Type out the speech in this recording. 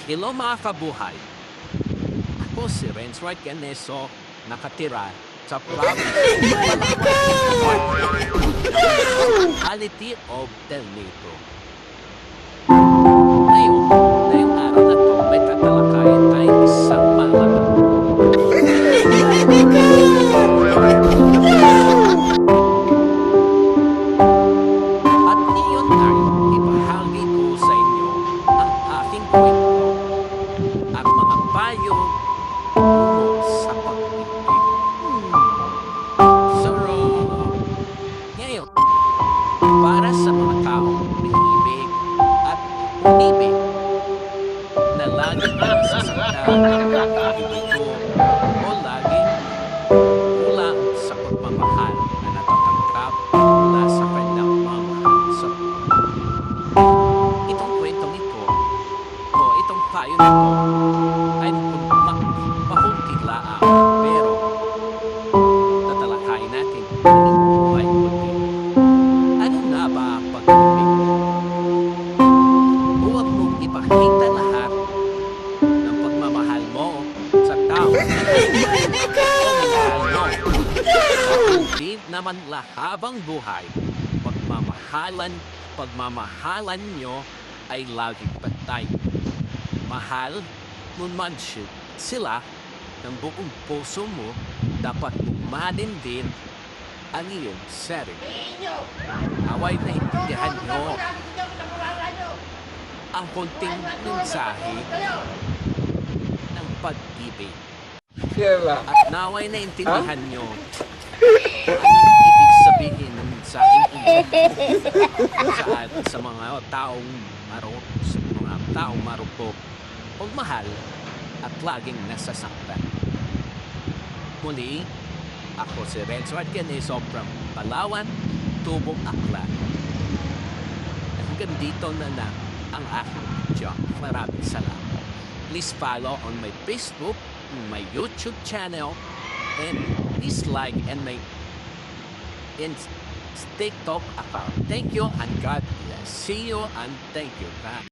Hello mga kabuhay. Ako si Renz White Ganeso, nakatira sa province Municipality of Del Negro. Ngayong araw na to, may tatalakayan tayong isang mahalaga. At ngayon ay ibahagi ko sa inyo ang aking kwento. Ang mga payo tungo sa pag-ibig. Ngayon, para sa mga taong umiibig at umibig na laging nasasaktan ng ito o laging kulang sa pagmamahal na natatanggap mula sa kanilang mamahal sa itong kwentong ito o itong payo nito ay makunting laang pero tatalakayin natin ang buhay pag-ibig. Ano na ba ang pag-ibig? Huwag mong ipakita lahat ng pagmamahal mo sa tao o minahal mo. Hindi naman habang buhay, pagmamahalan nyo ay laging patay. Mahal mo man sila ng buong puso mo, dapat umanin din ang iyong sarili. Naway naintindihan nyo ang konting mensahe ng pag-ibig. At naway naintindihan nyo kung anong ibig sabihin ng mensaheng ito sa mga taong marupok o mahal at laging nasasaktan. Muli, ako si Renz White Ganeso from Palawan, Tubong Aklan. Hanggang dito na lang ang aking video. Maraming salamat. Please follow on my Facebook, my YouTube channel, and please like and my TikTok account. Thank you and God bless. See you and thank you.